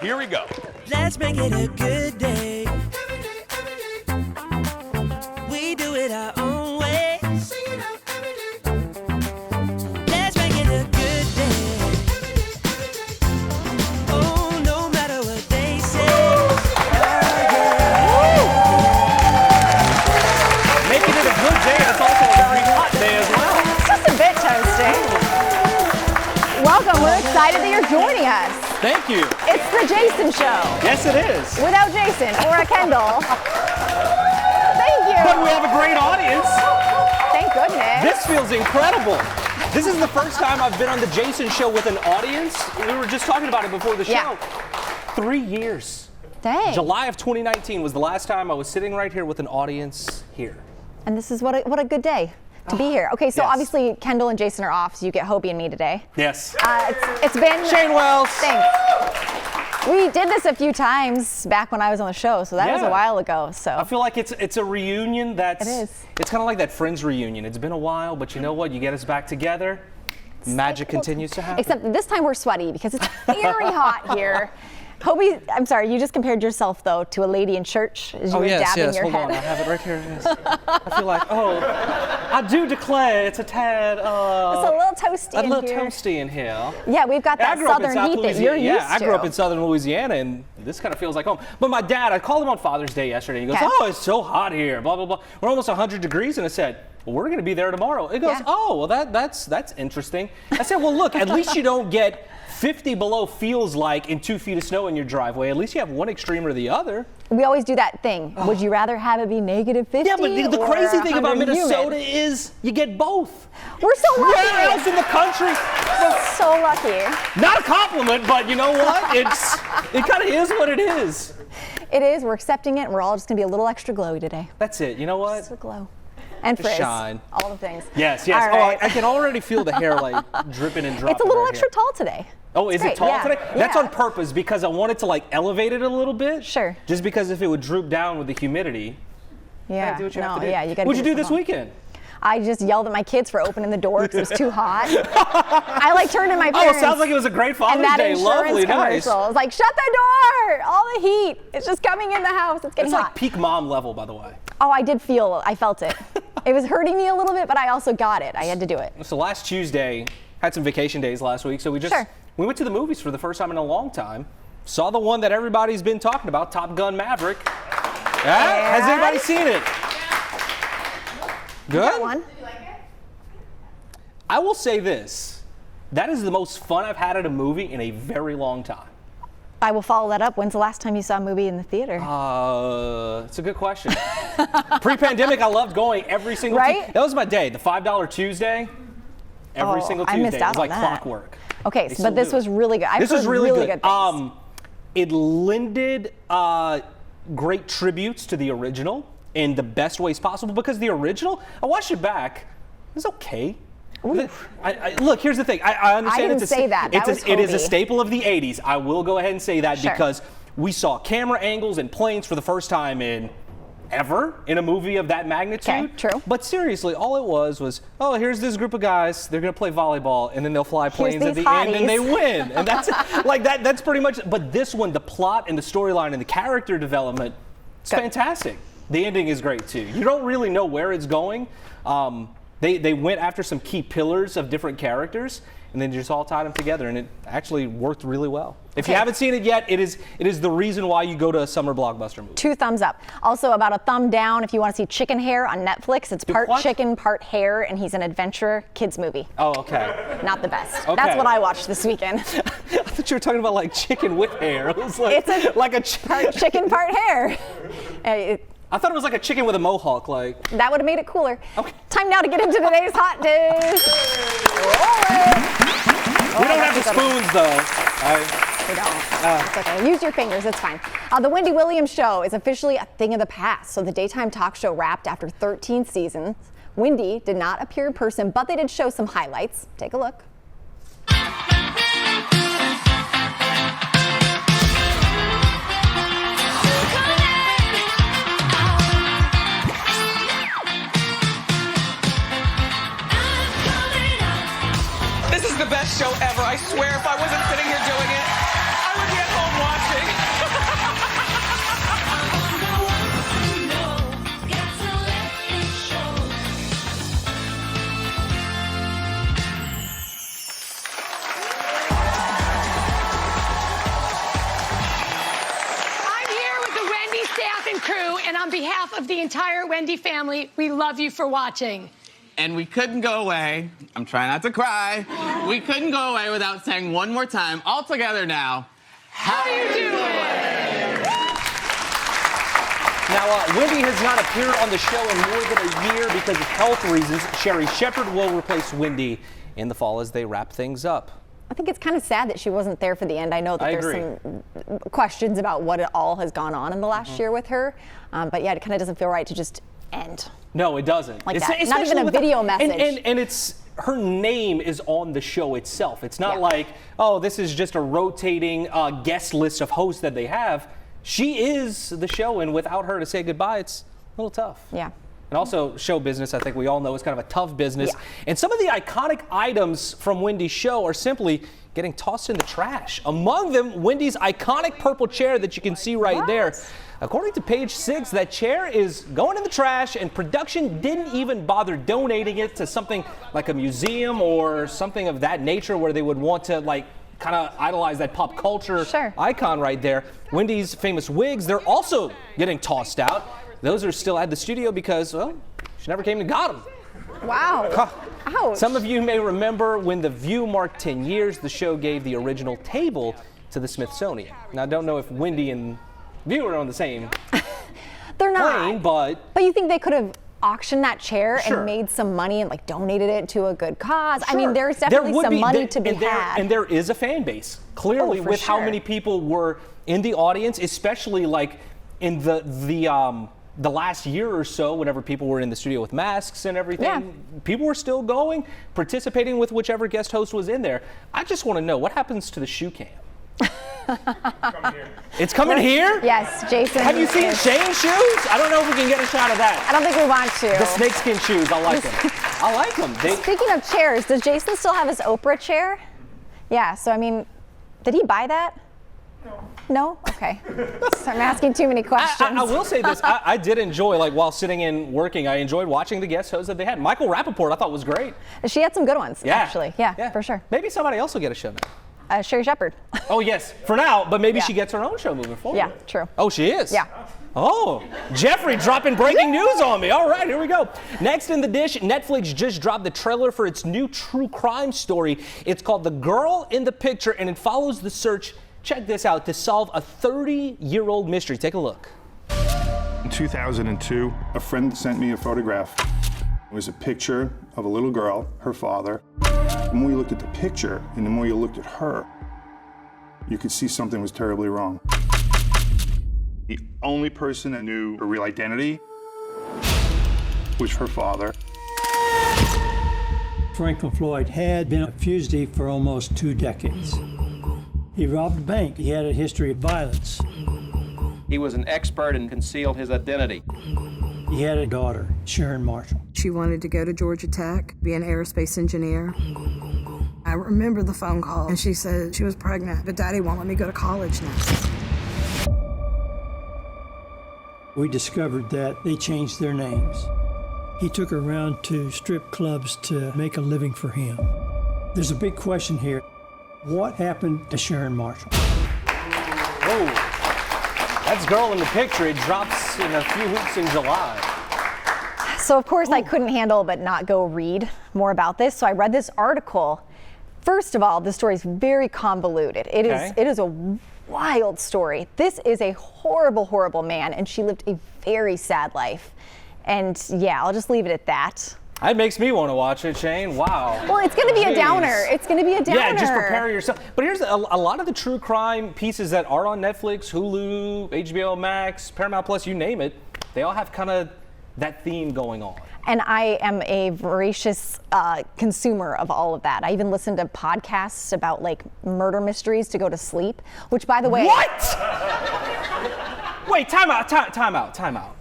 Here we go. Let's make it a good day. We do it our own way. Let's make it a good day. Oh, no matter what they say. Making it a good day, and it's also a very hot day as well. It's just a bit toasty. Welcome. We're excited that you're joining us. Thank you. It's the Jason Show. Yes, it is. Without Jason or a Kendall. Thank you. But we have a great audience. Thank goodness. This feels incredible. This is the first time I've been on the Jason Show with an audience. We were just talking about it before the show. Yeah. 3 years. Dang. July of 2019 was the last time I was sitting right here with an audience here. And this is what a good day to be here. Okay, so Yes. Obviously Kendall and Jason are off, so you get Hobie and me today. Yes. It's been Shane Wells. Thanks. We did this a few times back when I was on the show, so that was a Yeah. while ago. So I feel like it's a reunion that's. It is. It's kind of like that Friends reunion. It's been a while, but you know what? You get us back together, magic continues to happen. Except this time we're sweaty because it's very hot here. Hobie, I'm sorry, you just compared yourself though to a lady in church as you were dabbing your Hold head. on, I have it right here. Yes. I feel like, I do declare it's a tad. It's a little toasty a in little here. toasty in here. Yeah, we've got that I grew up in southern South heat that Louisiana. you're used to. I grew up in southern Louisiana, and this kind of feels like home. But my dad, I called him on Father's Day yesterday. He goes, Okay. "Oh, it's so hot here, blah blah blah. We're almost 100 degrees," and I said, "Well, we're going to be there tomorrow." It goes, Yeah. "Oh, well, that's interesting." I said, "Well, look, at least you don't get 50 below feels like in 2 feet of snow in your driveway. At least you have one extreme or the other." We always do that thing. Would you rather have it be -50? Yeah, but the or crazy thing about 100 Minnesota humid? is you get both. We're so lucky. Where else in the country? So lucky. Not a compliment, but you know what? It kind of is what it is. It is. We're accepting it. We're all just gonna be a little extra glowy today. That's it. You know what? Just a glow. And Just frizz. shine. All the things. Yes. All right. Oh, I can already feel the hair like dripping and dropping. It's a little right extra here. tall today. Oh, is it great, tall yeah, today? That's yeah. on purpose because I wanted to like elevate it a little bit. Sure. Just because if it would droop down with the humidity. Yeah. Do what you have to do. Yeah, you gotta What'd you give do it this some weekend? I just yelled at my kids for opening the door because it was too hot. I like turned to my Oh, parents. it sounds like it was a great Father's and that Day. insurance Lovely, nice. commercial. I was like, shut the door! All the heat. It's just coming in the house. It's getting It's hot. like peak mom level, by the way. Oh, I felt it. It was hurting me a little bit, but I also got it. I had to do it. So last Tuesday, had some vacation days last week, so we Sure. went to the movies for the first time in a long time. Saw the one that everybody's been talking about, Top Gun Maverick. Yeah? Has anybody seen it? Good? That one. I will say this. That is the most fun I've had at a movie in a very long time. I will follow that up. When's the last time you saw a movie in the theater? It's a good question. Pre-pandemic, I loved going every single Right? That was my day, the $5 Tuesday. Every single I Tuesday. missed it out was like on that. clockwork. Okay, They so, but still this do. was really good. I've This was heard really good things. It lended great tributes to the original in the best ways possible because the original, I watched it back, it was okay. Look, here's the thing. I understand didn't say that. That was it is a Hobie. staple of the 80s. I will go ahead and say that Sure. because we saw camera angles and planes for the first time in a movie of that magnitude. Okay, true. But seriously, all it was, oh, here's this group of guys, they're gonna play volleyball, and then they'll fly planes at these the end and they hotties. win. And that's like that's pretty much, but this one, the plot and the storyline and the character development, it's Good. fantastic. The ending is great too. You don't really know where it's going. They went after some key pillars of different characters, and then just all tied them together, and it actually worked really well. If you Okay. haven't seen it yet, it is the reason why you go to a summer blockbuster movie. 2 thumbs up. Also, about a thumb down if you want to see Chicken Hair on Netflix. It's part what? chicken, part hare, and he's an adventure kids movie. Oh, okay. Not the best. Okay. That's what I watched this weekend. I thought you were talking about like chicken with hair. It was like It's part chicken, part hare. I thought it was like a chicken with a mohawk, like. That would have made it cooler. Okay. Time now to get into today's hot dish. We don't have the spoons though. We don't. It's okay. Use your fingers. It's fine. The Wendy Williams Show is officially a thing of the past. So the daytime talk show wrapped after 13 seasons. Wendy did not appear in person, but they did show some highlights. Take a look. This is the best show ever. I swear if I wasn't sitting here doing it, I would be at home watching. and on behalf of the entire Wendy family, we love you for watching. And we couldn't go away. I'm trying not to cry. We couldn't go away without saying one more time, all together now. How you doing? Now, Wendy has not appeared on the show in more than a year because of health reasons. Sherry Shepherd will replace Wendy in the fall as they wrap things up. I think it's kind of sad that she wasn't there for the end. I know that there's some questions about what it all has gone on in the last year with her. But yeah, it kind of doesn't feel right to just end. No, it doesn't. Like that. Not even a video message. And it's, her name is on the show itself. It's not like, oh, this is just a rotating guest list of hosts that they have. She is the show, and without her to say goodbye, it's a little tough. Yeah. And also, show business, I think we all know, is kind of a tough business. Yeah. And some of the iconic items from Wendy's show are simply getting tossed in the trash. Among them, Wendy's iconic purple chair that you can see right there. According to page 6, that chair is going in the trash, and production didn't even bother donating it to something like a museum or something of that nature where they would want to, like, kind of idolize that pop culture icon right there. Wendy's famous wigs, they're also getting tossed out. Those are still at the studio because, well, she never came and got them. Wow. Ouch. Some of you may remember when The View marked 10 years, the show gave the original table to the Smithsonian. Now, I don't know if Wendy and View are on the same They're not. plane, but you think they could have auctioned that chair and made some money and like donated it to a good cause? I mean, there's definitely some money to be had. And there is a fan base, clearly, with how many people were in the audience, especially like in the last year or so, whenever people were in the studio with masks and everything, people were still going, participating with whichever guest host was in there. I just want to know, what happens to the shoe cam? It's coming here? Yes, Jason. Have you seen Shane's shoes? I don't know if we can get a shot of that. I don't think we want to. The snakeskin shoes, I like them. I like them. Speaking of chairs, does Jason still have his Oprah chair? Yeah, so I mean, did he buy that? No? Okay. So I'm asking too many questions. I will say this. I did enjoy, like, while sitting and working, I enjoyed watching the guest hosts that they had. Michael Rappaport, I thought, was great. She had some good ones, actually. Yeah, for sure. Maybe somebody else will get a show now. Sherry Shepherd. Oh, yes, for now, but maybe she gets her own show moving forward. Yeah, true. Oh, she is? Yeah. Oh, Jeffrey dropping breaking news on me. All right, here we go. Next in the dish, Netflix just dropped the trailer for its new true crime story. It's called The Girl in the Picture, and it follows the search, check this out, to solve a 30-year-old mystery. Take a look. In 2002, a friend sent me a photograph. It was a picture of a little girl, her father. The more you looked at the picture and the more you looked at her, you could see something was terribly wrong. The only person that knew her real identity was her father. Franklin Floyd had been a fugitive for almost 2 decades. He robbed a bank. He had a history of violence. He was an expert and concealed his identity. He had a daughter, Sharon Marshall. She wanted to go to Georgia Tech, be an aerospace engineer. I remember the phone call, and she said she was pregnant, but Daddy won't let me go to college now. We discovered that they changed their names. He took her around to strip clubs to make a living for him. There's a big question here. What happened to Sharon Marshall? Whoa, that's Girl in the Picture. It drops in a few weeks in July. So of course I couldn't handle but not go read more about this. So I read this article. First of all, the story is very convoluted. It is a wild story. This is a horrible, horrible man, and she lived a very sad life. And yeah, I'll just leave it at that. That makes me want to watch it, Shane. Wow. Well, it's going to be a downer. It's going to be a downer. Yeah, just prepare yourself. But here's a lot of the true crime pieces that are on Netflix, Hulu, HBO Max, Paramount Plus, you name it. They all have kind of that theme going on. And I am a voracious consumer of all of that. I even listen to podcasts about like murder mysteries to go to sleep, which by the way. What? Wait, time out.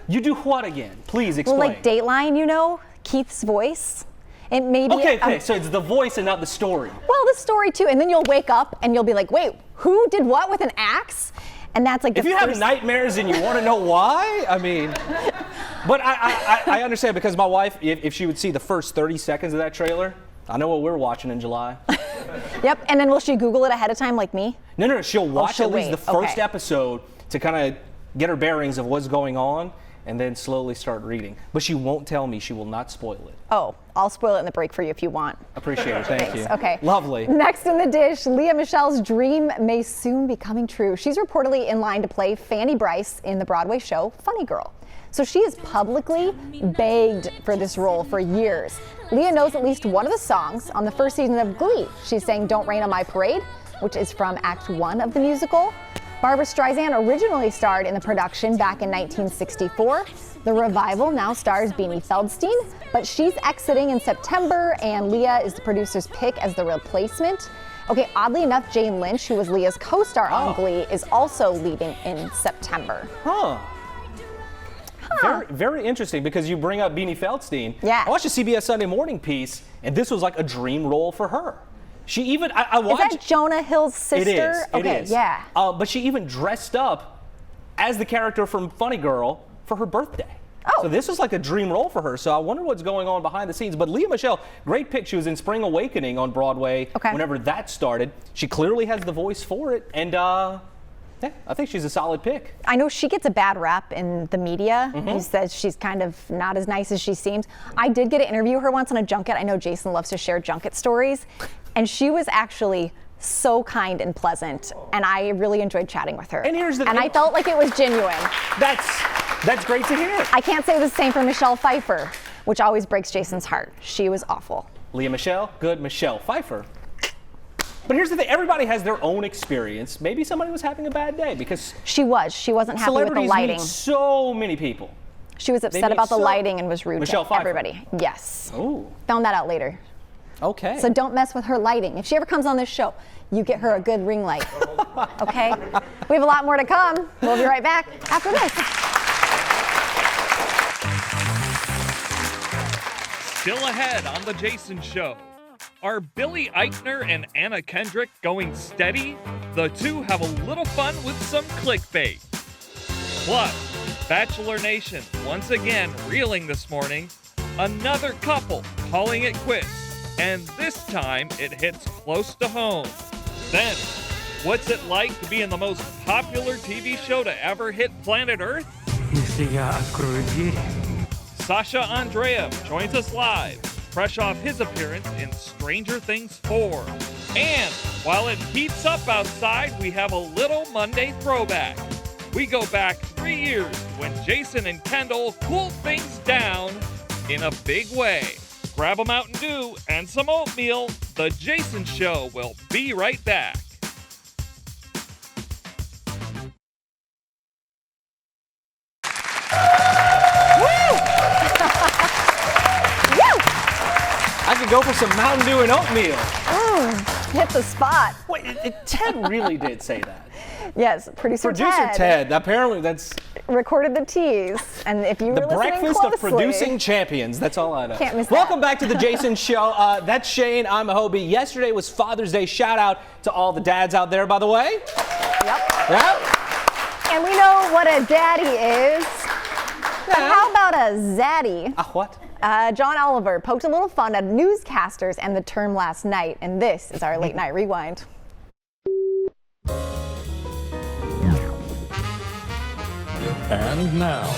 You do what again? Please explain. Well, like Dateline, you know, Keith's voice. It may be. Okay, so it's the voice and not the story. Well, the story too, and then you'll wake up and you'll be like, wait, who did what with an axe? And that's like if you have nightmares and you want to know why, I mean, but I understand because my wife, if she would see the first 30 seconds of that trailer, I know what we're watching in July. Yep, and then will she Google it ahead of time like me? No, she'll watch at least the first episode to kind of get her bearings of what's going on, and then slowly start reading. But she won't tell me. She will not spoil it. Oh, I'll spoil it in the break for you if you want. Appreciate it. Thank you. Okay. Lovely. Next in the dish, Lea Michele's dream may soon be coming true. She's reportedly in line to play Fanny Brice in the Broadway show Funny Girl. So she has publicly begged for this role for years. Lea knows at least one of the songs on the first season of Glee. She sang Don't Rain on My Parade, which is from Act 1 of the musical. Barbra Streisand originally starred in the production back in 1964. The revival now stars Beanie Feldstein, but she's exiting in September, and Lea is the producer's pick as the replacement. Okay, oddly enough, Jane Lynch, who was Lea's co-star on Glee, is also leaving in September. Very, very interesting, because you bring up Beanie Feldstein. Yeah. I watched a CBS Sunday Morning piece, and this was like a dream role for her. She even, I watched. Is that Jonah Hill's sister? It is. Okay, it is. yeah. But she even dressed up as the character from Funny Girl for her birthday. Oh. So this was like a dream role for her. So I wonder what's going on behind the scenes. But Lea Michele, great pick. She was in Spring Awakening on Broadway whenever that started. She clearly has the voice for it. And yeah, I think she's a solid pick. I know she gets a bad rap in the media. He says she's kind of not as nice as she seems. I did get to interview her once on a junket. I know Jason loves to share junket stories. And she was actually so kind and pleasant. And I really enjoyed chatting with her. And here's the And I felt like it was genuine. That's great to hear. I can't say the same for Michelle Pfeiffer, which always breaks Jason's heart. She was awful. Lea Michele, good. Michelle Pfeiffer. But here's the thing, everybody has their own experience. Maybe somebody was having a bad day because she wasn't happy with the lighting. Meet so many people. She was upset about the lighting and was rude Michelle to Pfeiffer. everybody. Yes. Ooh. Found that out later. Okay. So don't mess with her lighting. If she ever comes on this show, you get her a good ring light. Okay? We have a lot more to come. We'll be right back after this. Still ahead on The Jason Show. Are Billy Eichner and Anna Kendrick going steady? The two have a little fun with some clickbait. Plus, Bachelor Nation once again reeling this morning. Another couple calling it quits. And this time it hits close to home. Then, what's it like to be in the most popular TV show to ever hit planet Earth? Sasha Andreev joins us live, fresh off his appearance in Stranger Things 4. And while it heats up outside, we have a little Monday throwback. We go back 3 years when Jason and Kendall cooled things down in a big way. Grab a Mountain Dew and some oatmeal. The Jason Show will be right back. I could go for some Mountain Dew and oatmeal. Hit the spot. Wait, Ted really did say that. Yes, producer Ted. Apparently that's recorded the tease. And if you were the listening breakfast closely, of producing champions. That's all I know. Can't miss Welcome that. back to the Jason Show. That's Shane. I'm Hobie. Yesterday was Father's Day. Shout out to all the dads out there, by the way. Yep. And we know what a daddy is. But how about a zaddy? What? John Oliver poked a little fun at newscasters and the term last night, and this is our late night rewind. And now,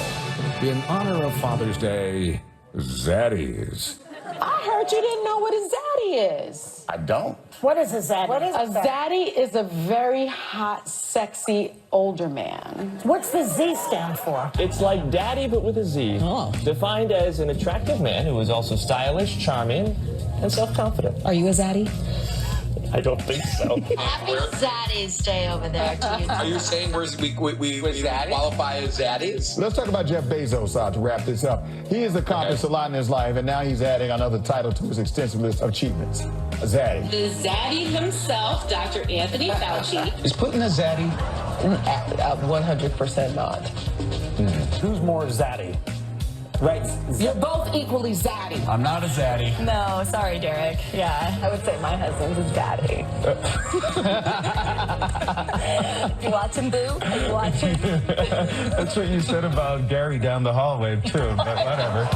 in honor of Father's Day, Zaddies. I heard you didn't know what a zaddy is. I don't. What is a zaddy? A zaddy is a very hot, sexy older man. What's the Z stand for? It's like daddy, but with a Z. Oh. Defined as an attractive man who is also stylish, charming, and self-confident. Are you a zaddy? I don't think so. Happy Zaddy's Day over there to you. Are you saying we qualify as zaddies? Let's talk about Jeff Bezos to wrap this up. He has accomplished a lot in his life, and now he's adding another title to his extensive list of achievements. A zaddy. The zaddy himself, Dr. Anthony Fauci. Is putting a zaddy 100% not? Who's more zaddy? Right. You're both equally zaddy. I'm not a zaddy. No, sorry, Derek. Yeah, I would say my husband's a daddy. You watching, Boo? Are you watching? That's what you said about Gary down the hallway, too, but whatever.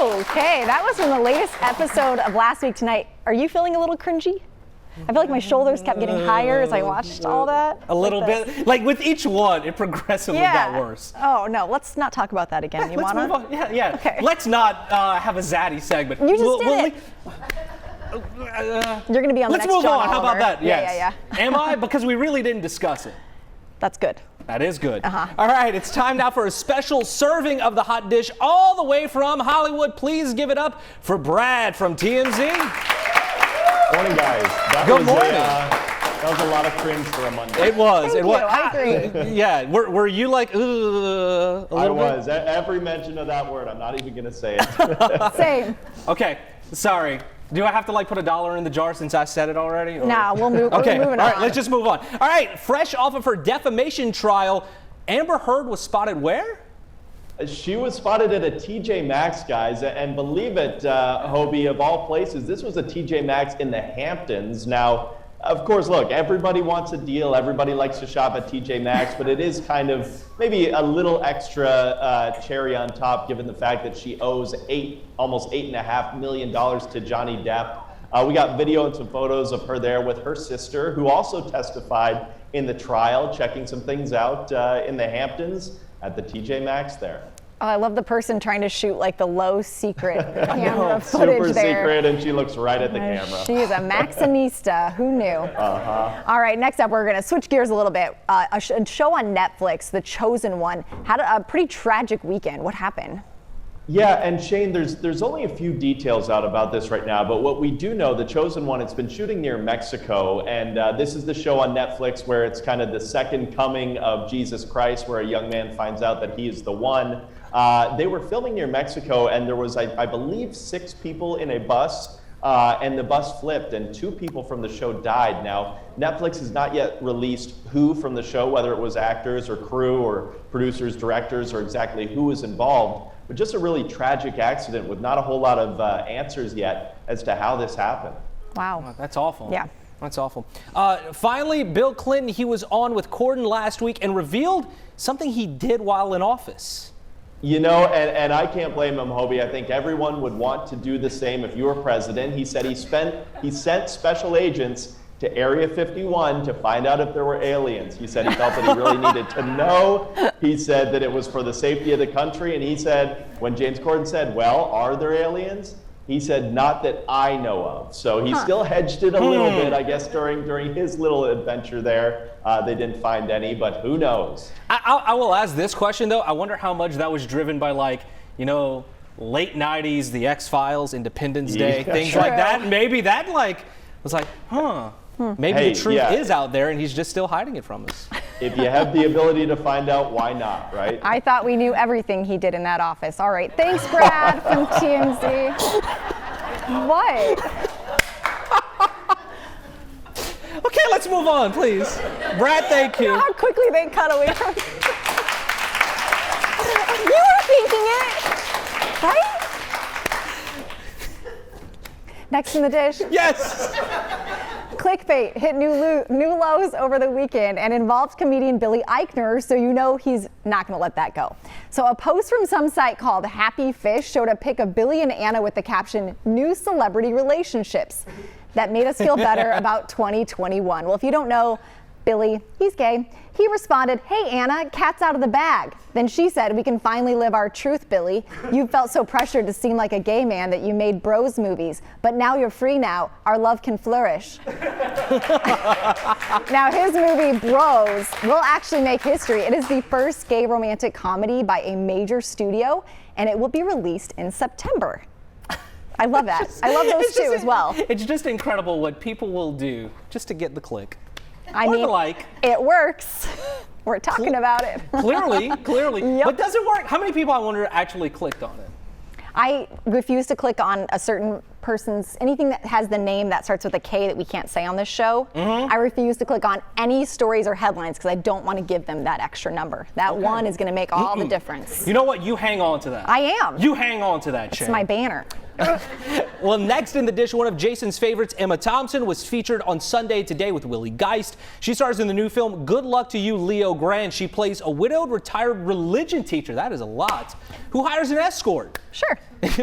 Okay, that was from the latest episode of Last Week Tonight. Are you feeling a little cringy? I feel like my shoulders kept getting higher as I watched all that. A little bit. Like with each one, it progressively got worse. Oh, no. Let's not talk about that again. You Let's want move to? on. Yeah. Okay. Let's not have a Zaddy segment. You just did it. You're going to be on the Let's next move John on. How about Oliver. that? Yes. Yeah. Am I? Because we really didn't discuss it. That's good. That is good. All right, it's time now for a special serving of the hot dish all the way from Hollywood. Please give it up for Brad from TMZ. Morning, guys. Good morning. That was a lot of cringe for a Monday. It was. Thank you. I agree. Yeah. Were you like, a little I bit? was. Every mention of that word, I'm not even going to say it. Same. Okay. Sorry. Do I have to like put $1 in the jar since I said it already? Or? No, we'll move. Okay. We're moving All right. on. Let's just move on. All right. Fresh off of her defamation trial, Amber Heard was spotted where? She was spotted at a TJ Maxx, guys, and believe it, Hobie, of all places, this was a TJ Maxx in the Hamptons. Now, of course, look, everybody wants a deal. Everybody likes to shop at TJ Maxx, but it is kind of maybe a little extra cherry on top, given the fact that she owes almost $8.5 million to Johnny Depp. We got video and some photos of her there with her sister, who also testified in the trial, checking some things out in the Hamptons at the TJ Maxx there. Oh, I love the person trying to shoot like the low secret camera footage Super there. secret, and she looks right at the camera. She is a Maxinista. Who knew? All right, next up, we're going to switch gears a little bit. A show on Netflix, The Chosen One, had a pretty tragic weekend. What happened? Yeah, and Shane, there's only a few details out about this right now, but what we do know, The Chosen One, it's been shooting near Mexico, and this is the show on Netflix where it's kind of the second coming of Jesus Christ, where a young man finds out that he is the one. They were filming near Mexico, and there was, I believe, 6 people in a bus, and the bus flipped, and 2 people from the show died. Now, Netflix has not yet released who from the show, whether it was actors or crew or producers, directors, or exactly who was involved. But just a really tragic accident with not a whole lot of answers yet as to how this happened. Wow. That's awful. Yeah. That's awful. Finally, Bill Clinton, he was on with Corden last week and revealed something he did while in office. You know, and I can't blame him, Hobie. I think everyone would want to do the same if you were president. He said he sent special agents to Area 51 to find out if there were aliens. He said he felt that he really needed to know. He said that it was for the safety of the country. And he said, when James Corden said, well, are there aliens? He said, not that I know of. So he still hedged it a little bit, I guess, during his little adventure there. They didn't find any, but who knows? I will ask this question, though. I wonder how much that was driven by, like, you know, late 90s, The X-Files, Independence Day, things like that. Maybe that, like, was like, maybe the truth is out there and he's just still hiding it from us. If you have the ability to find out, why not, right? I thought we knew everything he did in that office. All right. Thanks, Brad from TMZ. What? Okay, let's move on, please. Brad, thank you. You know how quickly they cut away from You were thinking it, right? Next in the dish. Yes. Clickbait hit new lows over the weekend and involved comedian Billy Eichner, so you know he's not going to let that go. So a post from some site called Happy Fish showed a pic of Billy and Anna with the caption, "New celebrity relationships." That made us feel better about 2021. Well, if you don't know Billy, he's gay. He responded, "Hey Anna, cat's out of the bag." Then she said, "We can finally live our truth, Billy. You felt so pressured to seem like a gay man that you made bros movies, but now you're free now. Our love can flourish." Now his movie Bros will actually make history. It is the first gay romantic comedy by a major studio, and it will be released in September. I love that. I love those two as well. It's just incredible what people will do just to get the click. I mean, it works. We're talking about it. Clearly. Yep. But does it work? How many people, I wonder, actually clicked on it? I refuse to click on a certain person's, anything that has the name that starts with a K that we can't say on this show. I refuse to click on any stories or headlines because I don't want to give them that extra number. That one is going to make all the difference. You know what? You hang on to that. I am. You hang on to that, Shane. It's my banner. Well, next in the dish, one of Jason's favorites, Emma Thompson, was featured on Sunday Today with Willie Geist. She stars in the new film Good Luck to You, Leo Grande. She plays a widowed, retired religion teacher, that is a lot, who hires an escort. Sure.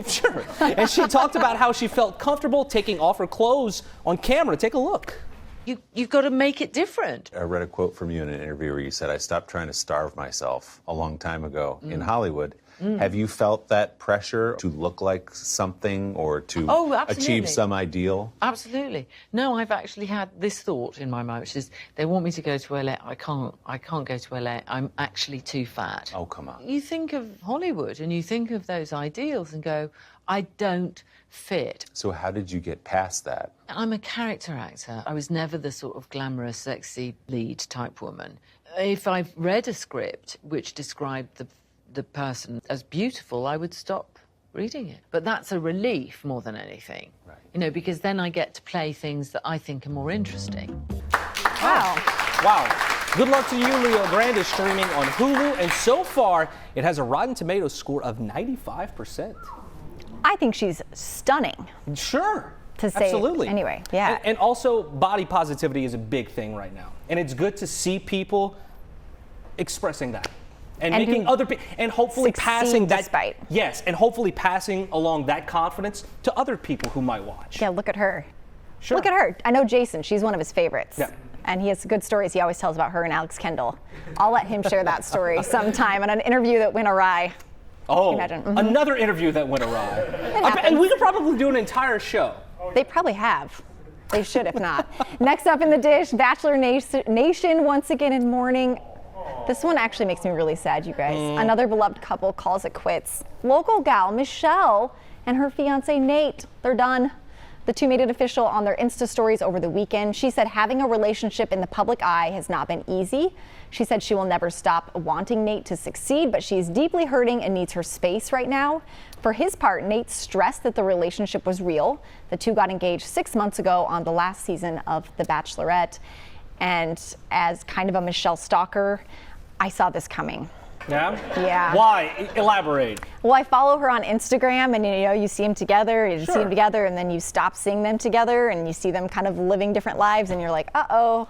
Sure. And she talked about how she felt comfortable taking off her clothes on camera. Take a look. You've got to make it different. I read a quote from you in an interview where you said, I stopped trying to starve myself a long time ago in Hollywood. Have you felt that pressure to look like something or to achieve some ideal? Absolutely. No, I've actually had this thought in my mind, which is they want me to go to LA. I can't go to LA. I'm actually too fat. Oh, come on. You think of Hollywood and you think of those ideals and go, I don't fit. So how did you get past that? I'm a character actor. I was never the sort of glamorous, sexy lead type woman. If I've read a script which described the person as beautiful, I would stop reading it. But that's a relief more than anything. Right. You know, because then I get to play things that I think are more interesting. Wow. Wow. Good Luck to You, Leo Grande is streaming on Hulu, and so far it has a Rotten Tomatoes score of 95%. I think she's stunning. Sure. To say absolutely. Anyway, yeah. And also, body positivity is a big thing right now. And it's good to see people expressing that. And making other people, and hopefully passing that. Despite. Yes, and hopefully passing along that confidence to other people who might watch. Yeah, look at her. Sure. Look at her. I know Jason, she's one of his favorites. Yeah. And he has good stories he always tells about her and Alex Kendall. I'll let him share that story sometime in an interview that went awry. Oh, imagine. Another interview that went awry. And we could probably do an entire show. They probably have. They should, if not. Next up in the dish, Bachelor Nation once again in mourning. This one actually makes me really sad, you guys. Another beloved couple calls it quits. Local gal Michelle and her fiance Nate, they're done. The two made it official on their Insta stories over the weekend. She said having a relationship in the public eye has not been easy. She said she will never stop wanting Nate to succeed, but she's deeply hurting and needs her space right now. For his part, Nate stressed that the relationship was real. The two got engaged 6 months ago on the last season of The Bachelorette. And as kind of a Michelle stalker, I saw this coming. Yeah? Yeah. Why? Elaborate. Well, I follow her on Instagram, and you know, you see them together, you see them together, and then you stop seeing them together, and you see them kind of living different lives, and you're like, uh-oh,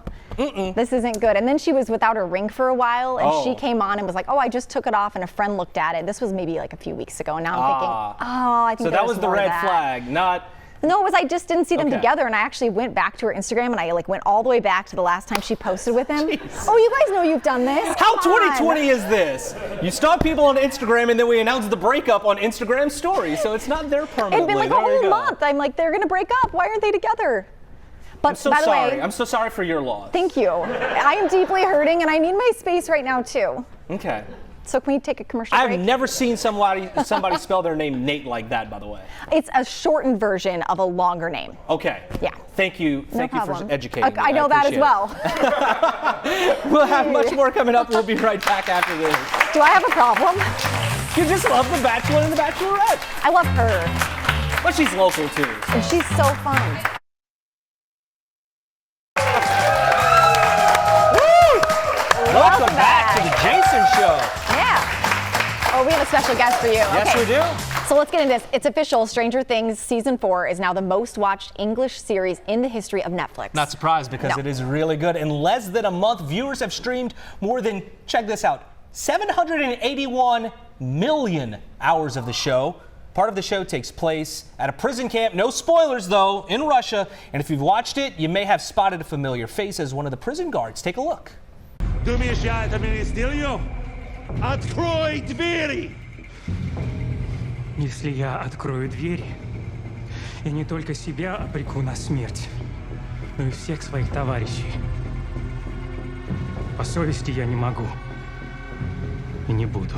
this isn't good. And then she was without her ring for a while, and she came on and was like, oh, I just took it off, and a friend looked at it. This was maybe like a few weeks ago, and now I'm thinking, oh, I think so that was the red flag, not... No, it was I just didn't see them together, and I actually went back to her Instagram, and I like went all the way back to the last time she posted with him. Oh, you guys know you've done this. How 2020 is this? You stalk people on Instagram, and then we announce the breakup on Instagram stories, so it's not there permanently. It'd been like a whole month. I'm like, they're gonna break up. Why aren't they together? But I'm so by the sorry. way, I'm so sorry for your loss. Thank you. I am deeply hurting, and I need my space right now too. Okay. So can we take a commercial break? I've never seen somebody spell their name Nate like that, by the way. It's a shortened version of a longer name. Okay. Yeah. Thank you. Thank you for educating me. I know that as well. We'll have much more coming up. We'll be right back after this. Do I have a problem? You just love The Bachelor and The Bachelorette. I love her. But she's local too. And she's so fun. Welcome back to the Jason Show. Yeah. Oh, we have a special guest for you. Yes, we do. So let's get into this. It's official. Stranger Things Season 4 is now the most watched English series in the history of Netflix. Not surprised because it is really good. In less than a month, viewers have streamed more than, check this out, 781 million hours of the show. Part of the show takes place at a prison camp. No spoilers, though, in Russia. And if you've watched it, you may have spotted a familiar face as one of the prison guards. Take a look. Думаешь, я это перестелю? Открой двери! Если я открою двери, я не только себя обреку на смерть, но и всех своих товарищей. По совести я не могу и не буду.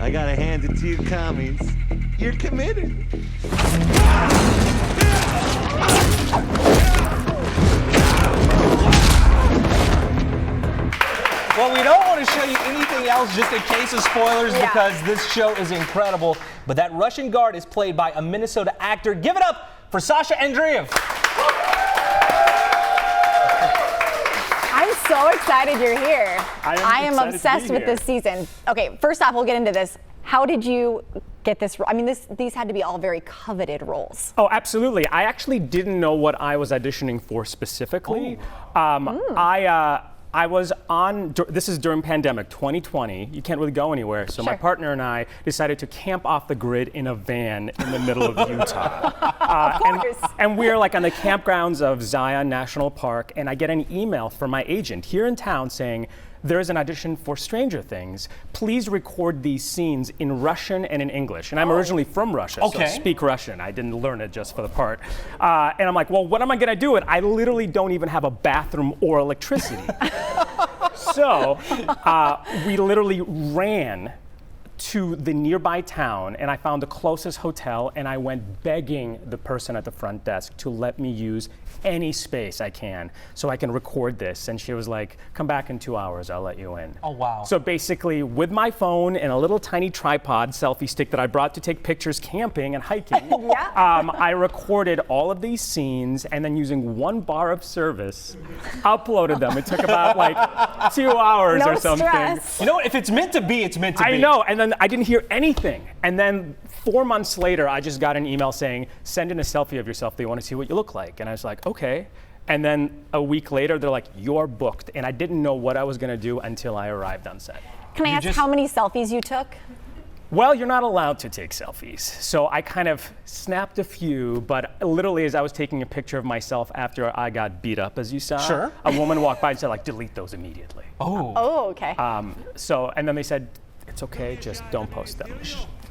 I gotta hand it to you, commies. You're committed. Well, we don't want to show you anything else just in case of spoilers because this show is incredible. But that Russian guard is played by a Minnesota actor. Give it up for Sasha Andreev. I'm so excited you're here. I am excited obsessed to be with this season. Okay, first off, we'll get into this. How did you get this? I mean, these had to be all very coveted roles. Oh, absolutely. I actually didn't know what I was auditioning for specifically. I was on, this is during pandemic, 2020. You can't really go anywhere. So my partner and I decided to camp off the grid in a van in the middle of Utah. Of course. And we're like on the campgrounds of Zion National Park, and I get an email from my agent here in town saying, there's an audition for Stranger Things. Please record these scenes in Russian and in English. And I'm originally from Russia, so I speak Russian. I didn't learn it just for the part. And I'm like, well, what am I gonna do? I literally don't even have a bathroom or electricity. So we literally ran to the nearby town, and I found the closest hotel, and I went begging the person at the front desk to let me use any space I can so I can record this. And she was like, come back in 2 hours, I'll let you in. Oh, wow. So basically, with my phone and a little tiny tripod selfie stick that I brought to take pictures camping and hiking, I recorded all of these scenes, and then using 1 bar of service, uploaded them. It took about like 2 hours or something. Stress. You know what? If it's meant to be, it's meant to be. I know, and then I didn't hear anything. And then 4 months later, I just got an email saying, send in a selfie of yourself. They want to see what you look like. And I was like, okay. And then a week later, they're like, you're booked. And I didn't know what I was going to do until I arrived on set. Can I ask how many selfies you took? Well, you're not allowed to take selfies. So I kind of snapped a few, but literally as I was taking a picture of myself after I got beat up, as you saw, a woman walked by and said, like, delete those immediately. Oh, okay. And then they said, it's okay, just don't post them.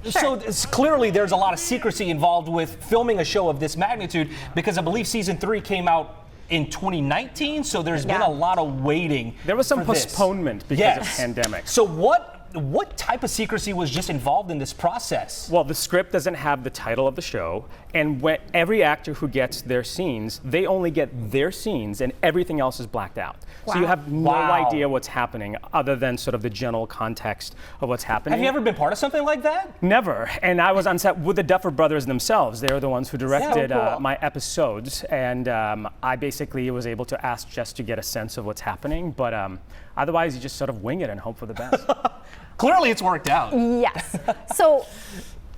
So clearly there's a lot of secrecy involved with filming a show of this magnitude, because I believe season 3 came out in 2019, so there's been a lot of waiting. There was some for this. postponement because of pandemic. So what type of secrecy was just involved in this process? Well, the script doesn't have the title of the show, and when every actor who gets their scenes, they only get their scenes, and everything else is blacked out. So you have no idea what's happening other than sort of the general context of what's happening. Have you ever been part of something like that? Never. And I was on set with the Duffer Brothers themselves. They were the ones who directed my episodes, and I basically was able to ask just to get a sense of what's happening, but otherwise you just sort of wing it and hope for the best. Clearly it's worked out. Yes. So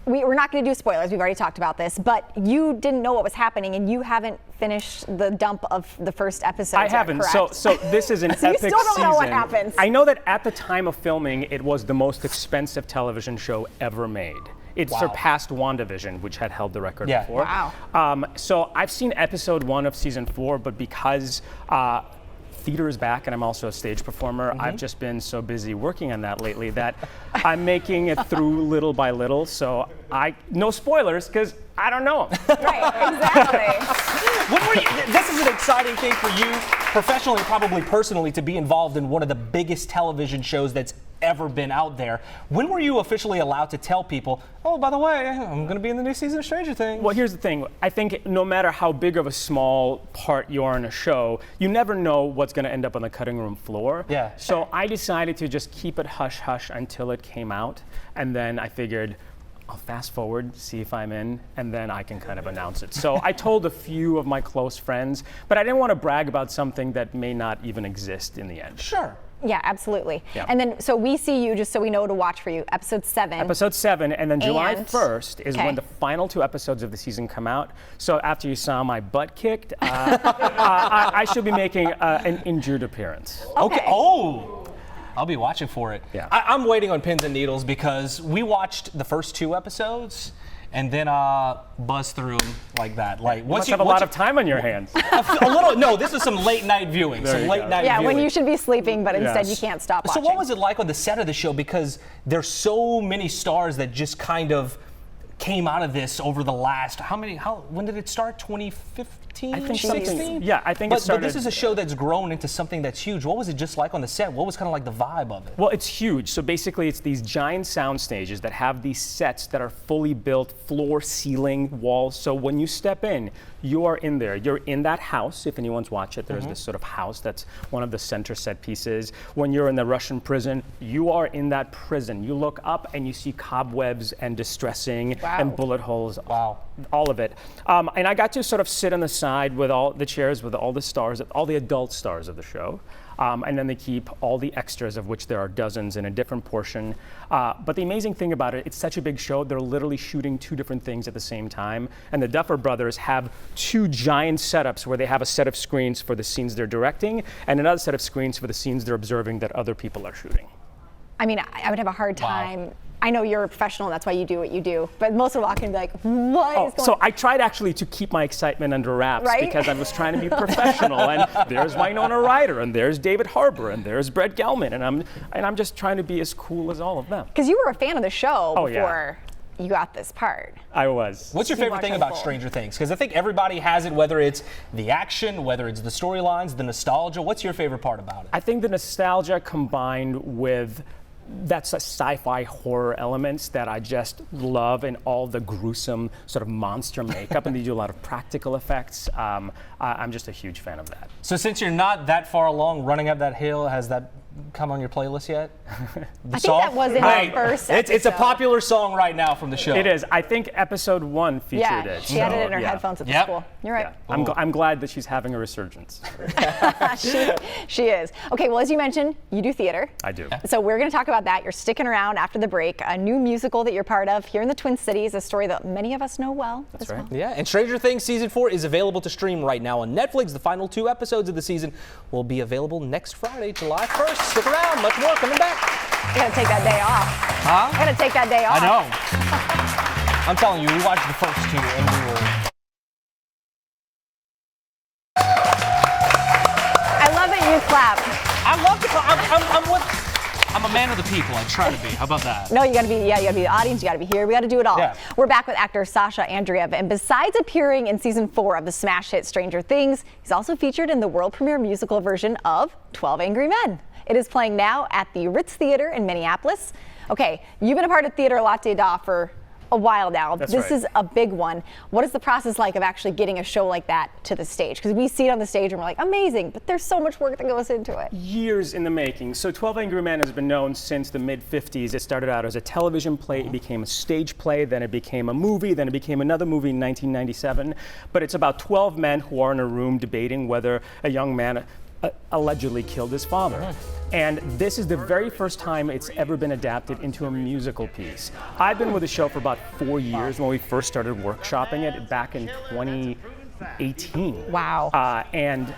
we're not going to do spoilers. We've already talked about this, but you didn't know what was happening, and you haven't finished the dump of the first episode. I haven't. Correct? So this is an so epic you still don't season. know what happens. I know that at the time of filming, it was the most expensive television show ever made. It surpassed WandaVision, which had held the record before. Wow. So I've seen episode 1 of season 4, but because theater is back and I'm also a stage performer, I've just been so busy working on that lately that I'm making it through little by little. So no spoilers, because I don't know. Right, exactly. This is an exciting thing for you professionally, probably personally, to be involved in one of the biggest television shows that's ever been out there. When were you officially allowed to tell people, oh, by the way, I'm going to be in the new season of Stranger Things? Well, here's the thing. I think no matter how big of a small part you are in a show, you never know what's going to end up on the cutting room floor. Yeah. So I decided to just keep it hush-hush until it came out. And then I figured, I'll fast forward, see if I'm in, and then I can kind of announce it. So I told a few of my close friends, but I didn't want to brag about something that may not even exist in the end. Sure. Yeah, absolutely. Yeah. And then, so we see you, just so we know to watch for you, episode 7. Episode 7, and then July And- 1st is when the final 2 episodes of the season come out. So after you saw my butt kicked, I should be making an injured appearance. Okay. Oh. I'll be watching for it. Yeah. I'm waiting on pins and needles because we watched the first 2 episodes and then buzzed through them like that. Like, You must have a lot of time on your hands. A little. No, this is some late night viewing. There Some you late go. night Yeah, viewing. when you should be sleeping, but instead you can't stop So watching. what was it like on the set of the show? Because there's so many stars that just kind of came out of this over the last, when did it start? 2015? I think 16? Yeah, I think but, it started. But this is a show that's grown into something that's huge. What was it just like on the set? What was kind of like the vibe of it? Well, it's huge. So basically, it's these giant sound stages that have these sets that are fully built, floor, ceiling, walls. So when you step in, you are in there. You're in that house. If anyone's watched it, there's this sort of house that's one of the center set pieces. When you're in the Russian prison, you are in that prison. You look up and you see cobwebs and distressing and bullet holes. Wow. All of it. And I got to sort of sit on the side with all the chairs with all the stars, all the adult stars of the show. And then they keep all the extras, of which there are dozens in a different portion. But the amazing thing about it, it's such a big show, they're literally shooting 2 different things at the same time. And the Duffer Brothers have 2 giant setups where they have a set of screens for the scenes they're directing and another set of screens for the scenes they're observing that other people are shooting. I mean, I would have a hard time. I know you're a professional, that's why you do what you do, but most will walk in and be like, what is going So I tried actually to keep my excitement under wraps Right? because I was trying to be professional. And there's Winona Ryder, and there's David Harbour, and there's Brett Gelman, and I'm just trying to be as cool as all of them. Because you were a fan of the show Oh, yeah. before you got this part. I was. What's your favorite thing about Stranger Things? Because I think everybody has it, whether it's the action, whether it's the storylines, the nostalgia. What's your favorite part about it? I think the nostalgia combined with that's a sci-fi horror elements that I just love, and all the gruesome sort of monster makeup, and they do a lot of practical effects. I'm just a huge fan of that. So since you're not that far along running up that hill, has that come on your playlist yet? I think that was in the first episode. It's a popular song right now from the show. It is. I think episode 1 featured it. She had it in her headphones at the school. You're right. Yeah. I'm glad that she's having a resurgence. She is. Okay, well, as you mentioned, you do theater. I do. So we're going to talk about that. You're sticking around after the break. A new musical that you're part of here in the Twin Cities, a story that many of us know well. That's right. Yeah, and Stranger Things Season 4 is available to stream right now on Netflix. The final 2 episodes of the season will be available next Friday, July 1st. Stick around, much more coming back. You gotta take that day off. Huh? You gotta take that day off. I know. I'm telling you, we watched the first 2 and we will. I love that you clap. I love to clap. I'm a man of the people. I try to be. How about that? No, you gotta be the audience, you gotta be here, we gotta do it all. Yeah. We're back with actor Sasha Andreev, and besides appearing in season 4 of the smash hit Stranger Things, he's also featured in the world premiere musical version of 12 Angry Men. It is playing now at the Ritz Theater in Minneapolis. Okay, you've been a part of Theater Latte Da for a while now. That's this right. is a big one. What is the process like of actually getting a show like that to the stage? Because we see it on the stage and we're like, amazing, but there's so much work that goes into it. Years in the making. So 12 Angry Men has been known since the mid-50s. It started out as a television play, it became a stage play, then it became a movie, then it became another movie in 1997. But it's about 12 men who are in a room debating whether a young man allegedly killed his father. And this is the very first time it's ever been adapted into a musical piece. I've been with the show for about 4 years when we first started workshopping it back in 2018. Wow. And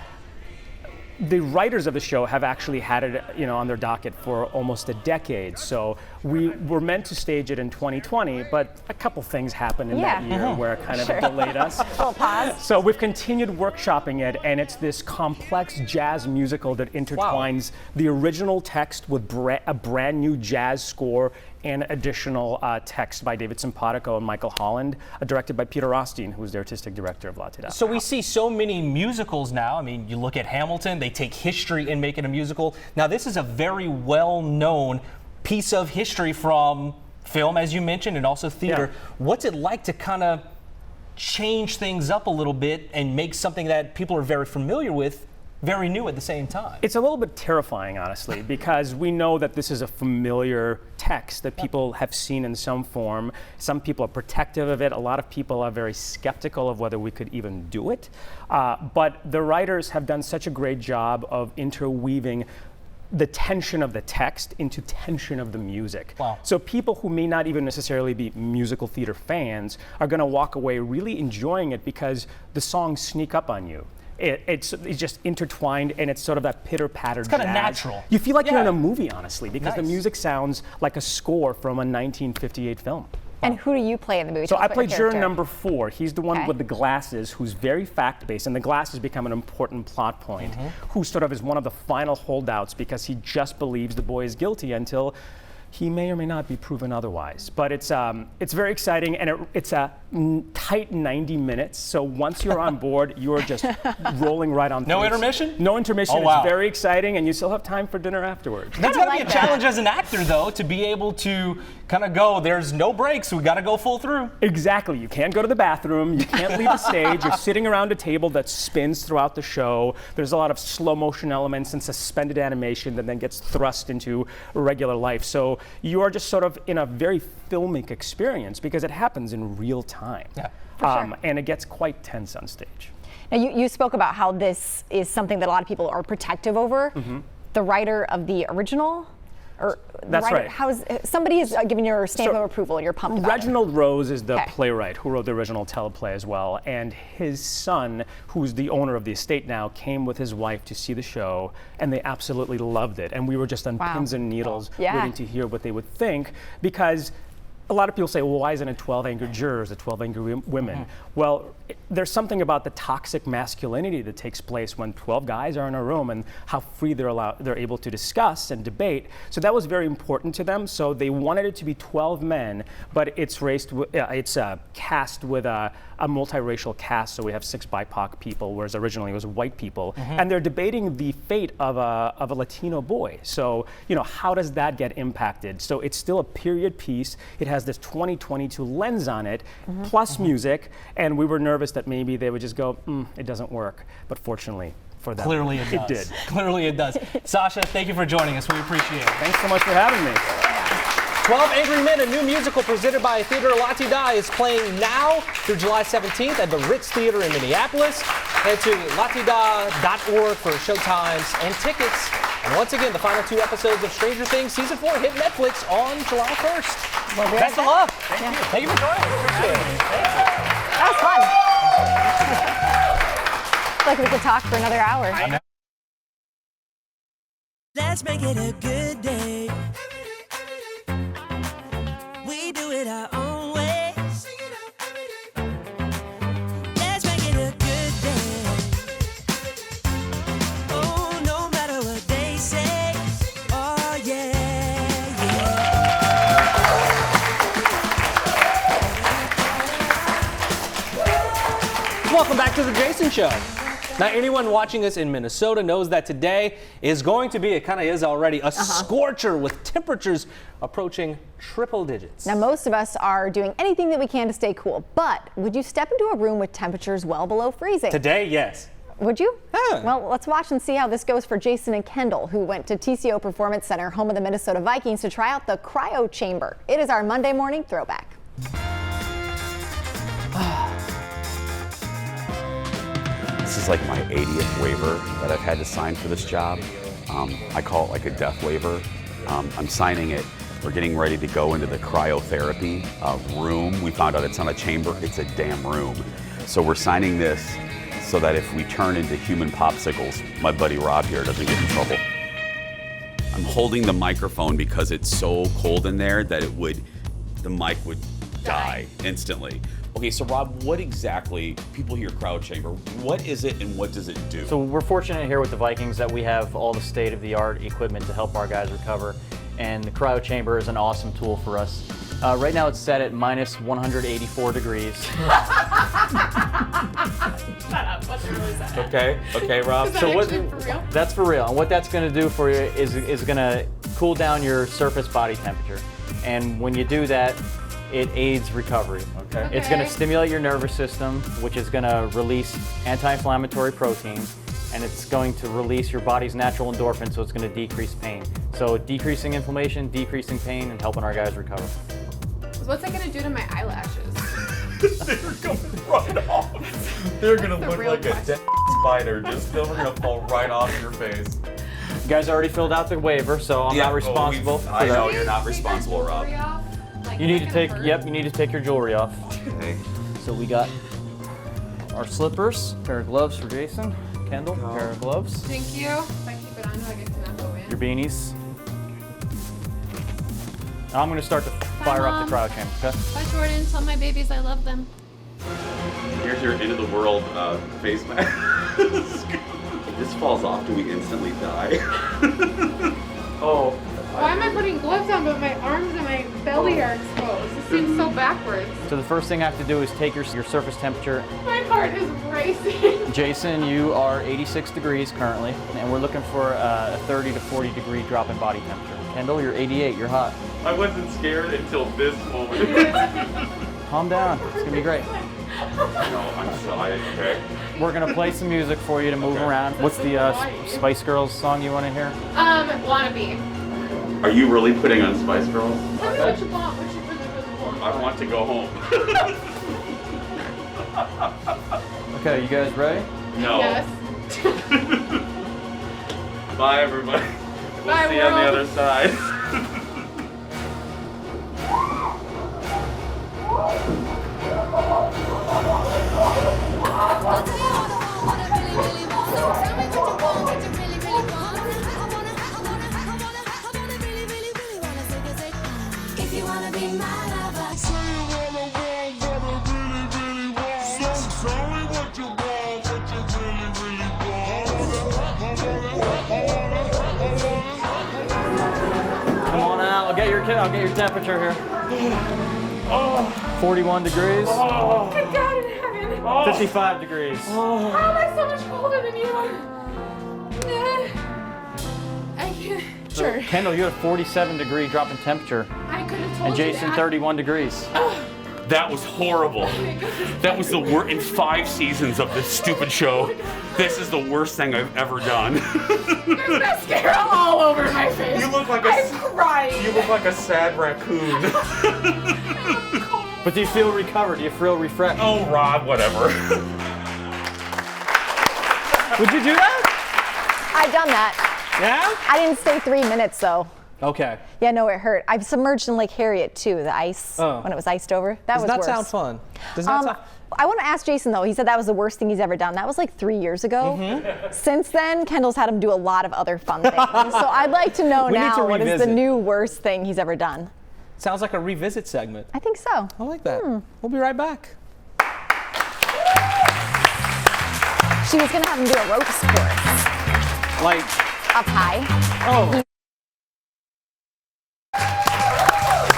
the writers of the show have actually had it, on their docket for almost a decade. So we were meant to stage it in 2020, but a couple things happened in that year where it kind of delayed us. A little pause. So we've continued workshopping it, and it's this complex jazz musical that intertwines the original text with a brand new jazz score and additional text by David Simpatico and Michael Holland, directed by Peter Rothstein, who's the artistic director of Latte Da. So we see so many musicals now. I mean, you look at Hamilton, they take history and make it a musical. Now this is a very well-known piece of history from film, as you mentioned, and also theater. Yeah. What's it like to kind of change things up a little bit and make something that people are very familiar with very new at the same time? It's a little bit terrifying, honestly, because we know that this is a familiar text that people have seen in some form. Some people are protective of it. A lot of people are very skeptical of whether we could even do it. But the writers have done such a great job of interweaving the tension of the text into tension of the music. Wow. So people who may not even necessarily be musical theater fans are going to walk away really enjoying it because the songs sneak up on you. It's just intertwined, and it's sort of that pitter-patter jazz. It's kind of natural. You feel like you're in a movie, honestly, because Nice. the music sounds like a score from a 1958 film. And who do you play in the movie? So Tell us I about play your juror character. number 4. He's the one with the glasses who's very fact-based, and the glasses become an important plot point, who sort of is one of the final holdouts because he just believes the boy is guilty until he may or may not be proven otherwise. But it's very exciting, and it's a tight 90 minutes. So once you're on board, you're just rolling right on. No through. intermission? No intermission. Oh, wow. It's very exciting, and you still have time for dinner afterwards. That's got to be a challenge as an actor, though, to be able to kind of go, there's no breaks, we got to go full through. Exactly. You can't go to the bathroom. You can't leave the stage. You're sitting around a table that spins throughout the show. There's a lot of slow motion elements and suspended animation that then gets thrust into regular life. So you are just sort of in a very filmic experience because it happens in real time. Yeah. For sure. And it gets quite tense on stage. Now, you spoke about how this is something that a lot of people are protective over. The writer of the original Or That's right. Somebody is giving your stamp of approval. You're pumped about Reginald Rose is the Okay. playwright who wrote the original teleplay as well, and his son, who's the owner of the estate now, came with his wife to see the show, and they absolutely loved it. And we were just on pins and needles waiting to hear what they would think, because a lot of people say, well, why isn't it 12 Angry Jurors or 12 Angry Women? Well, there's something about the toxic masculinity that takes place when 12 guys are in a room and how free they're able to discuss and debate. So that was very important to them. So they wanted it to be 12 men, but it's cast with a multiracial cast. So we have 6 BIPOC people, whereas originally it was white people. And they're debating the fate of a Latino boy. So, how does that get impacted? So it's still a period piece. It has this 2022 lens on it, plus music. And we were nervous that maybe they would just go, it doesn't work. But fortunately for them, Clearly it does. It did. Clearly it does. Sasha, thank you for joining us. We appreciate it. Thanks so much for having me. 12 Angry Men, a new musical presented by Theater La Ti Da, is playing now through July 17th at the Ritz Theater in Minneapolis. Head to latida.org for showtimes and tickets. And once again, the final 2 episodes of Stranger Things Season 4 hit Netflix on July 1st. We'll be Best of right luck. back. Thank you for joining us. Appreciate it. That was fun. Like we could talk for another hour. Let's make it a good day. We do it our own way. Let's make it a good day. Oh, no matter what they say. Oh, yeah, Welcome back to The Jason Show. Now, anyone watching us in Minnesota knows that today is going to be, it kind of is already, a scorcher with temperatures approaching triple digits. Now, most of us are doing anything that we can to stay cool, but would you step into a room with temperatures well below freezing? Today, yes. Would you? Well, let's watch and see how this goes for Jason and Kendall, who went to TCO Performance Center, home of the Minnesota Vikings, to try out the cryo chamber. It is our Monday morning throwback. This is like my 80th waiver that I've had to sign for this job. I call it like a death waiver. I'm signing it. We're getting ready to go into the cryotherapy room. We found out it's not a chamber, it's a damn room. So we're signing this so that if we turn into human popsicles, my buddy Rob here doesn't get in trouble. I'm holding the microphone because it's so cold in there that the mic would die instantly. Okay, so Rob, what exactly, people hear cryo chamber, what is it and what does it do? So we're fortunate here with the Vikings that we have all the state-of-the-art equipment to help our guys recover, and the cryo chamber is an awesome tool for us. Right now it's set at minus 184 degrees. Shut up, what's really sad? Okay, Rob. Is that So what? actually for real? That's for real. And what that's going to do for you is going to cool down your surface body temperature. And when you do that, it aids recovery. Okay. It's going to stimulate your nervous system, which is going to release anti-inflammatory proteins, and it's going to release your body's natural endorphins, so it's going to decrease pain. So decreasing inflammation, decreasing pain, and helping our guys recover. What's it gonna do to my eyelashes? They're going right off. They're going to That's a look real like question. a spider. They're going to fall right off your face. You guys already filled out the waiver, so I'm not responsible for I that. know you're not responsible, Rob. You need to take, you need to take your jewelry off. Okay. So we got our slippers, pair of gloves for Jason, Kendall, pair of gloves, Thank you. If I keep it on, do I get to not go in? your beanies. Now I'm going to start to fire up the cryo chamber, okay? Bye, Jordan. Tell my babies I love them. Here's your end of the world face mask. If this falls off, do we instantly die? Oh. Why am I putting gloves on but my arms and my belly are exposed? This seems so backwards. So the first thing I have to do is take your surface temperature. My heart is racing. Jason, you are 86 degrees currently, and we're looking for a 30 to 40 degree drop in body temperature. Kendall, you're 88, you're hot. I wasn't scared until this moment. Calm down, it's gonna be great. No, I'm excited, okay? We're gonna play some music for you to move around. What's the Spice Girls song you wanna hear? Wannabe. Are you really putting on Spice Girls? Tell me what you want, what you really want. I want to go home. Okay, you guys ready? No. Yes. Bye, everybody. We'll Bye, see you on the world. other side. I'll get your temperature here. 41 degrees. Oh my God in heaven. 55 degrees. How am I so much colder than you? I can't. Sure. Kendall, you had a 47-degree drop in temperature. I could have told And you Jason, that. 31 degrees. That was horrible. That was the worst in 5 seasons of this stupid show. This is the worst thing I've ever done. There's mascara all over my face. You look like I'm crying. You look like a sad raccoon. But do you feel recovered? Do you feel refreshed? Oh, Rob, whatever. Would you do that? I've done that. Yeah? I didn't stay 3 minutes though. Okay. Yeah, no, it hurt. I've submerged in Lake Harriet too, the ice, when it was iced over. That was Does worse. not sound fun. Does not sound... I want to ask Jason though, he said that was the worst thing he's ever done. That was like 3 years ago. Since then, Kendall's had him do a lot of other fun things. So I'd like to know now what is the new worst thing he's ever done. Sounds like a revisit segment. I think so. I like that. We'll be right back. She was going to have him do a ropes course. Like... Up high. Oh.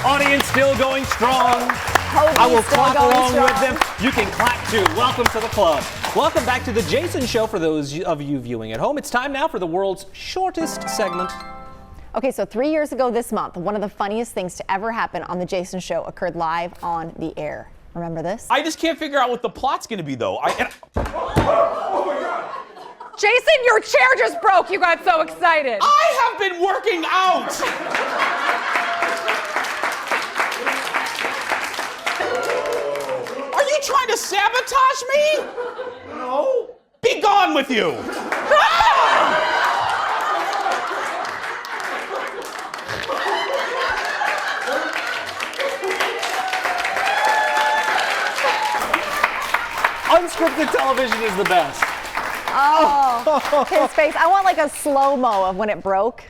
Audience still going strong. I will clap along with them. You can clap too. Welcome to the club. Welcome back to the Jason Show for those of you viewing at home. It's time now for the world's shortest segment. Okay, so 3 years ago this month, one of the funniest things to ever happen on the Jason Show occurred live on the air. Remember this? I just can't figure out what the plot's going to be, though. Jason, your chair just broke. You got so excited. I have been working out. Are you trying to sabotage me? No. Be gone with you. Unscripted television is the best. Oh, his face. I want like a slow-mo of when it broke.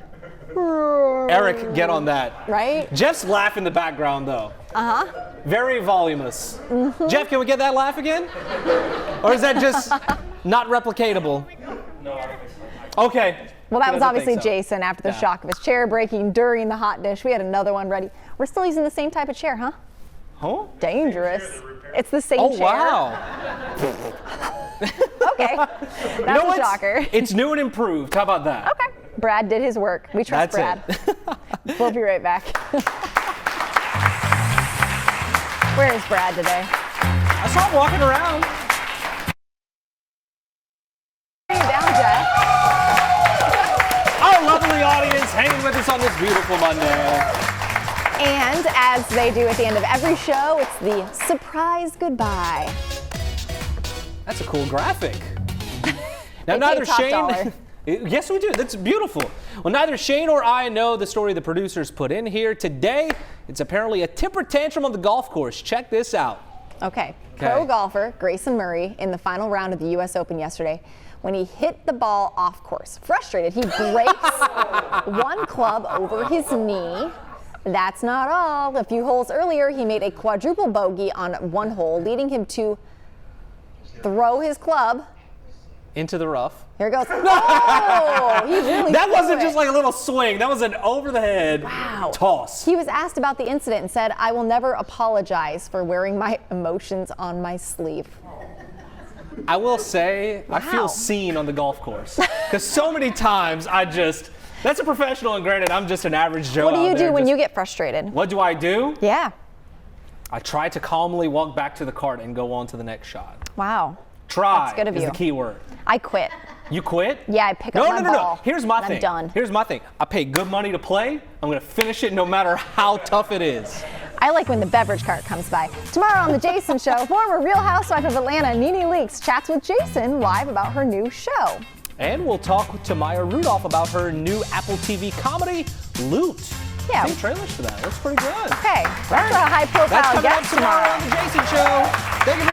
Eric, get on that. Right? Jeff's laugh in the background, though. Uh-huh. Very voluminous. Jeff, can we get that laugh again? Or is that just not replicatable? Okay. Well, that was obviously so. Jason after the shock of his chair breaking during the hot dish. We had another one ready. We're still using the same type of chair, huh? Huh? Dangerous. It's the same chair. Oh, wow. Okay. That's a shocker. It's new and improved. How about that? Okay. Brad did his work. We trust Brad. We'll be right back. Where is Brad today? I saw him walking around. Bring it down, Jeff. Our lovely audience hanging with us on this beautiful Monday. And as they do at the end of every show, it's the surprise goodbye. That's a cool graphic. Now, They neither pay top Shane. dollar. Yes, we do. That's beautiful. Well, neither Shane or I know the story the producers put in here. Today, it's apparently a temper tantrum on the golf course. Check this out. Okay. Pro golfer Grayson Murray in the final round of the U.S. Open yesterday, when he hit the ball off course. Frustrated, he breaks one club over his knee. That's not all. A few holes earlier, he made a quadruple bogey on one hole, leading him to throw his club into the rough. Here it goes. Oh, he really that threw wasn't it. just like a little swing. That was an over-the-head toss. He was asked about the incident and said, "I will never apologize for wearing my emotions on my sleeve." I will say, I feel seen on the golf course. Because so many times that's a professional, and granted, I'm just an average Joe. What do you out there do when just- you get frustrated? What do I do? Yeah. I try to calmly walk back to the cart and go on to the next shot. Wow. Try That's good of is you. the key word. I quit. You quit? Yeah, I pick up my ball. No. Here's my and thing. I'm done. Here's my thing. I pay good money to play. I'm going to finish it no matter how tough it is. I like when the beverage cart comes by. Tomorrow on The Jason Show, former Real Housewife of Atlanta, Nene Leakes, chats with Jason live about her new show. And we'll talk to Maya Rudolph about her new Apple TV comedy, Loot. Yeah. Seen trailers for that. Looks pretty good. Okay, that's a high-profile That's coming guest up tomorrow on The Jason Show. Thank you.